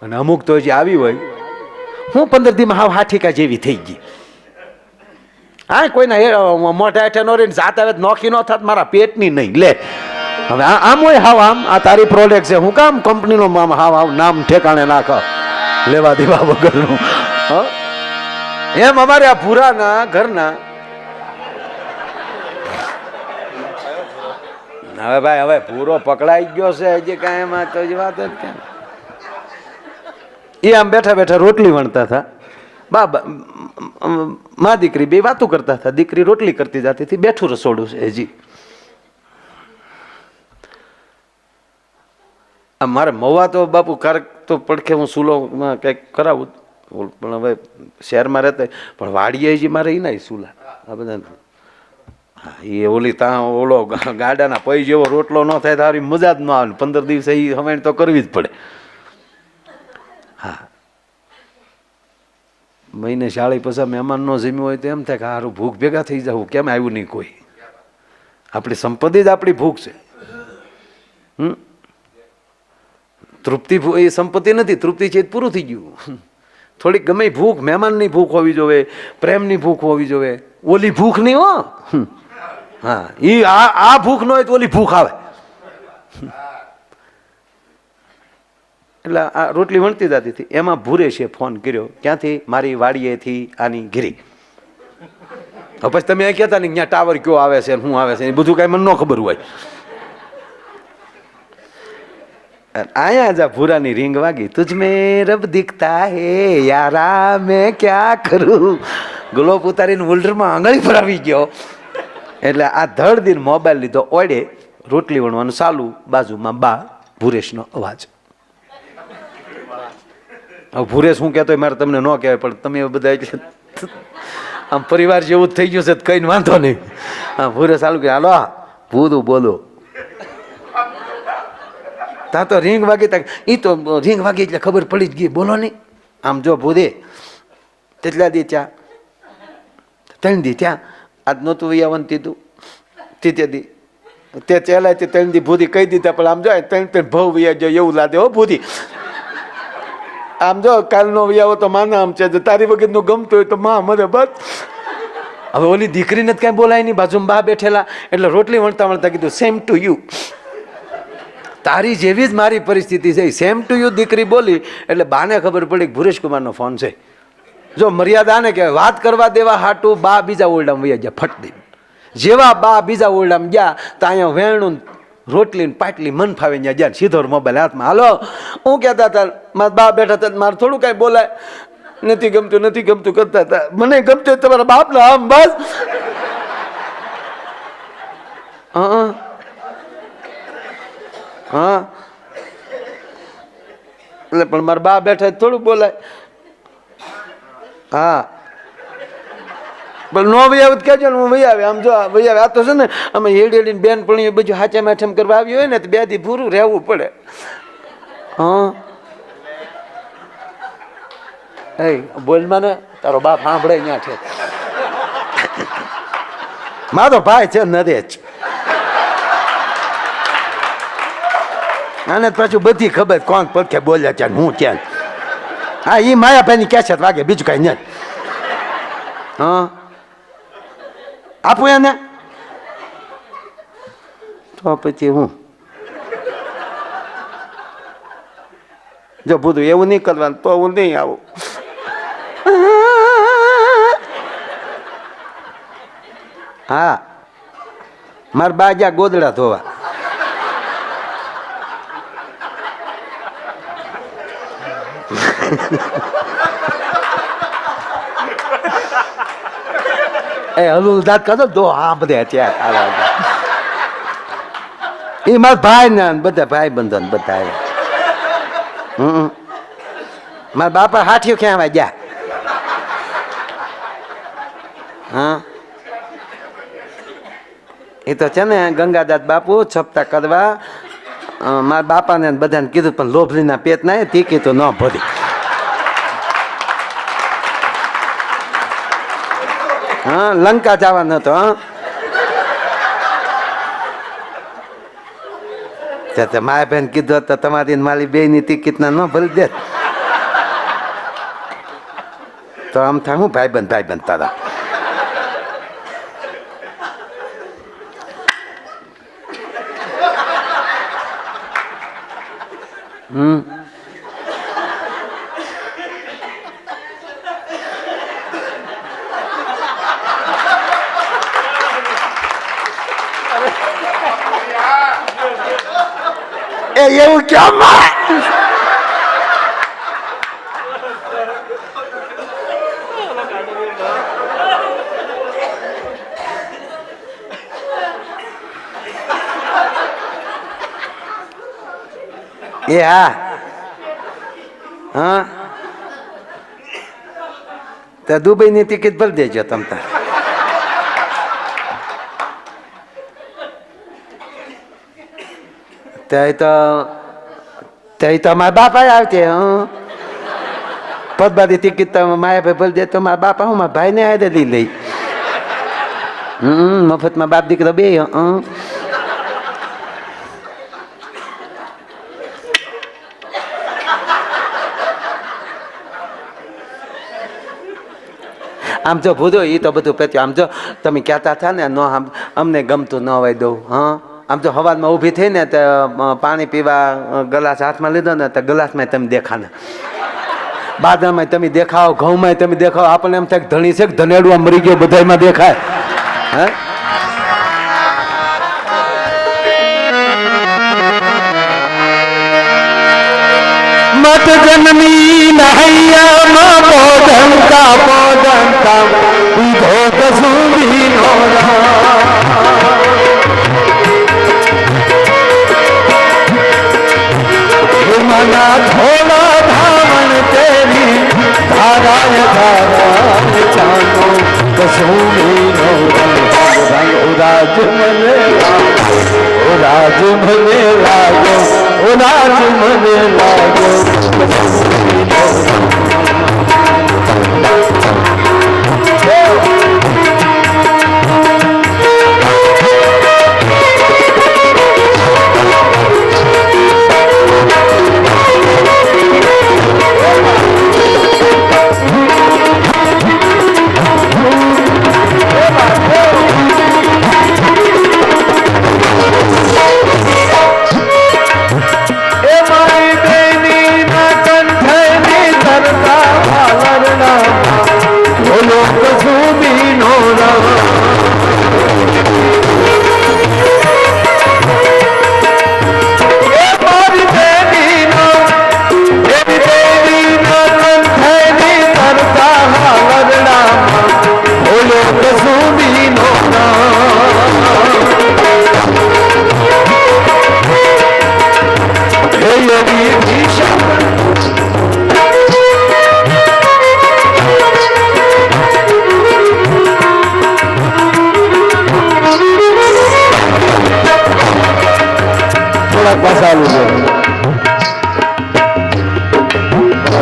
અને અમુક તો હજી આવી હોય, હું 15 દીમાં હાવ હાઠીકા જેવી થઈ ગઈ. હા, કોઈના મોઢા હેઠે નો રહીને જાત આવે નોખી ન થાત મારા પેટની નહીં લે. હવે આમ હોય હાવ આમ, આ તારી પ્રોડક્ટ છે, હું કામ કંપનીનો હાવ હાવ નામ ઠેકાણે નાખ લેવા દેવા વગરનું. એમ અમારે આ ભૂરાના ઘરના હવે ભાઈ, હવે પૂરો પકડાઈ ગયો છે હજી કાંઈ એમાં તો વાત જ કેમ. એ આમ બેઠા બેઠા રોટલી વણતા હતા. બાબા મા દીકરી બે વાતો કરતા હતા. દીકરી રોટલી કરતી જતી હતી, બેઠું રસોડું છે હજી. મારે મવા તો બાપુ કારક તો પડખે હું સુલોમાં કંઈક કરાવું, પણ હવે શહેરમાં રહેતા પણ વાડીએ હજી મારે એ ના સુલા આ બધા. હા, એ ઓલી ત્યાં ઓલો ગાડાના પૈ જેવો રોટલો ન થાય તારી મજા જ ન આવે. 15 દિવસે એ હવાણ તો કરવી જ પડે. હા, મહિને શાળી પછી મહેમાન નો જમ્યું હોય તો એમ થાય કે સારું ભૂખ ભેગા થઈ જવું, કેમ આવ્યું નહીં કોઈ. આપણી સંપત્તિ જ આપણી ભૂખ છે. તૃપ્તિ એ સંપત્તિ નથી, તૃપ્તિ છે પૂરું થઈ ગયું. થોડીક ગમે ભૂખ, મહેમાનની ભૂખ હોવી જોઈએ, પ્રેમની ભૂખ હોવી જોઈએ, ઓલી ભૂખ નહીં હો. હા, એ આ ભૂખ ન હોય તો ઓલી ભૂખ આવે. એટલે આ રોટલી વણતી જતી હતી, એમાં ભૂરેશે ફોન કર્યો. ક્યાંથી? મારી વાડીએથી આની ઘીરી. હવે પછી તમે કહેતા નહીં ત્યાં ટાવર કયો આવે છે, શું આવે છે, એ બધું કાંઈ મને ન ખબર હોય. આયા જા ભૂરાની રીંગ વાગી. તુજ મેં રબ દિખતા હે યારા મેં ક્યાં કરું. ગ્લોબ ઉતારીને હોલ્ડરમાં આંગળી પર આવી ગયો. એટલે આ ધડ દિન મોબાઈલ લીધો, ઓડે રોટલી વણવાનું ચાલુ, બાજુમાં બા ભૂરેશનો અવાજ. હવે ભૂરેશ શું કહેતો મારે તમને ન કહેવાય, પણ તમે બધા એટલે આમ પરિવાર જેવું જ થઈ ગયું છે, કઈ વાંધો નહીં. હા, ભૂરેશ ચાલુ કે હાલો ભૂતું બોલો. તા તો રીંગ વાગી, એ તો રીંગ વાગી એટલે ખબર પડી જ ગઈ, બોલો નહીં. આમ જો ભૂરે તેટલા દી ત્યાં 3 દી ત્યાં, આજ નહોતું વૈયાવન દીધું તે દી તે ચેલા 3 દી ભૂરી કહી દીધા. પણ આમ જો 3 ભવ વૈયા જો એવું લાગે હો ભૂરી. આમ જો કાલનો વૈયાવો તો માના આમ છે, તારી વગરનું ગમતું હોય તો માં મરે બસ. હવે ઓલી દીકરીને જ કાંઈ બોલાય નહીં, બાજુમાં બા બેઠેલા. એટલે રોટલી વણતા વણતા કીધું સેમ ટુ યુ. તારી જેવી જ મારી પરિસ્થિતિ છે, સેમ ટુ યુ દીકરી બોલી. એટલે બાને ખબર પડી કે ભુરેશ કુમારનો ફોન છે. જો મર્યાદા ને કહેવાય, વાત કરવા દેવા હાટું બા બીજા ઓરડામાં વયા ગયા ફટ દઈ. જેવા બા બીજા ઓરડામાં ગયા તો અહીંયા વેણું રોટલી પાટલી મન ફાવે ત્યાં ગયા, સીધો મોબાઈલ હાથમાં. હાલો, હું કહેતા હતા મારા બા બેઠા હતા, મારે થોડું કાંઈ બોલાય, નથી ગમતું નથી ગમતું કરતા હતા. મને ગમતું તમારા બાપના આમ બસ. હા હા, એટલે પણ મારા બા બેઠા થોડું બોલાય. હા, પણ નો ભાઈ આવે કહેજો ને, હું ભાઈ આવે. આમ જો ભાઈ આવે, આ તો છે ને અમે હેડી બેન પણ એ બધું હાચા માઠમ કરવા આવી હોય ને તો 2 દી પૂરું રહેવું પડે. હા, એ બોલમાં ને તારો બાપ સાંભળે ત્યાં છે. મારો ભાઈ છે નરેશ, આને પાછું બધી ખબર કોણ પડખે બોલ્યા છે હું ક્યાં. હા, એ માયાભાઈની કેસેટ વાગે, બીજું કઈ નહીં. હા, આપું એને તો પછી હું જો બધું એવું નહીં કરવાનું તો હું નહીં આવું. હા, મારા બા જ્યાં ગોદડા ધોવા. એ હલું દાંત કાઢો દો. હા, બધા ત્યાં એ મારા ભાઈ ને બધા ભાઈ બંધો ને બધા. મારા બાપા હાથીઓ ક્યાં ગયા. હા, એ તો છે ને ગંગાદાસ બાપુ છપતા કરવા મારા બાપાને બધાને કીધું, પણ લોભલીના પેટ ના તે કીધું ન ભરી. હા, લંકા જવાનો હતો. હા, માયા બેન કીધું તો તમારી મારી 2ની ટિકિટ ના ન ભરી દે. તો આમ થાય હું ભાઈબંધ તારા. એવું કેમ એ હા તો દુબઈની ટિકિટ ભરી દેજો તમ તાર. ત્યાં તો મારા બાપા આવતે પદબારી ટિકિટ તો માયા ભાઈ ભરી દે તો મારા બાપા હું મારા ભાઈને હારે લઈ મફતમાં બાપ દીકરો બે આમ જો ભૂદો એ તો બધું પેચ્યું. આમ જો તમે કહેતા હતા ને નો અમને ગમતું ન હોય દઉં. હા આમ તો હવારમાં ઊભી થઈને તો પાણી પીવા ગ્લાસ હાથમાં લીધો ને તો ગ્લાસમાં તમે દેખાને, બાદરમાં તમે દેખાઓ, ઘઉંમાં તમે દેખાઓ. આપણને એમ થાય ધણી છે કે ધનેડું આમ મરી ગયો બધામાં દેખાય. હે મત જન્મી નહૈયામાં પોદંતા વિધો કસુંબી નો મના થોડા ધાવણ તેરી ધારાય ધારાય ચાનો કસુંબી નો રાજ મને રાજ મને લાગો રાજ મને લાગો.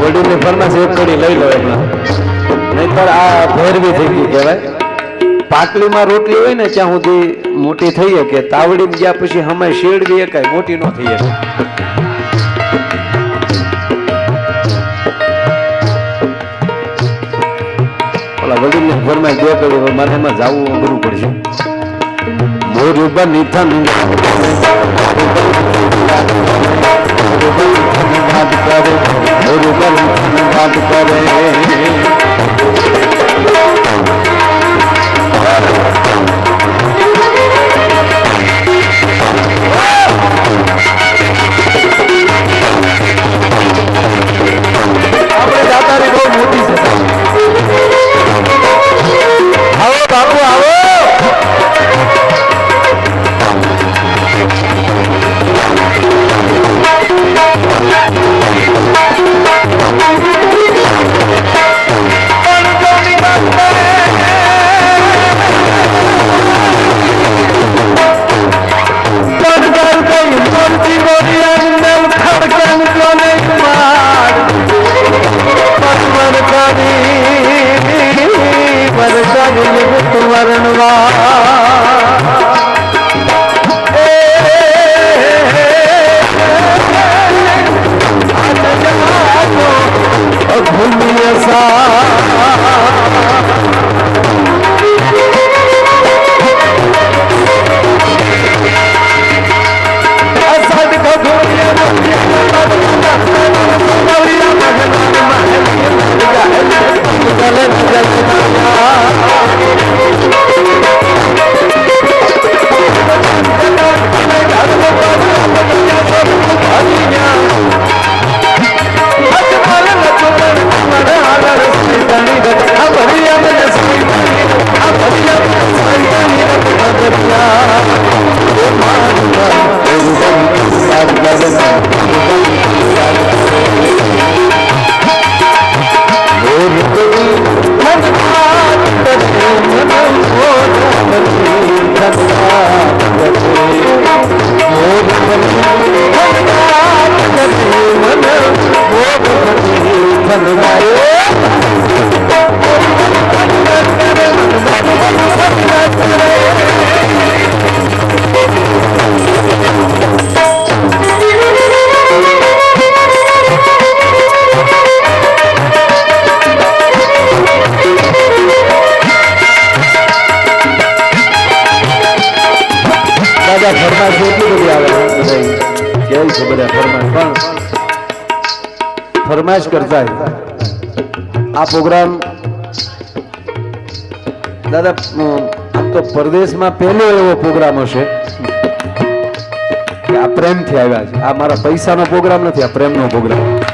વડીલની ફરમાશ એક કડી લઈ લો એમાં, નહીતર આ ભેરવી થઈ ગઈ કહેવાય. પાટલીમાં રોટલી હોય ને ત્યાં સુધી મોટી થઈ શકે, તાવડી ગયા પછી હમે શેડવી એકાય મોટી ન થઈ શકે. ઓલા વડીલની ફરમાશ બે કડી મારે એમાં જવું અઘરું પડશે. મોરું બની થન बात करे मुरुगन बात करे આપણે દાતારી બહુ મોટી છે. આવો બાપુ આવો. ભૂમિ સા બધા ફરમાશ એટલી બધી આવે બધા કેવું છે બધા ફરમાશ પણ ફરમાશ કરતા આ પ્રોગ્રામ દાદા આમ તો પરદેશમાં પહેલો એવો પ્રોગ્રામ હશે કે આ પ્રેમથી આવ્યા છે. આ મારા પૈસાનો પ્રોગ્રામ નથી, આ પ્રેમનો પ્રોગ્રામ.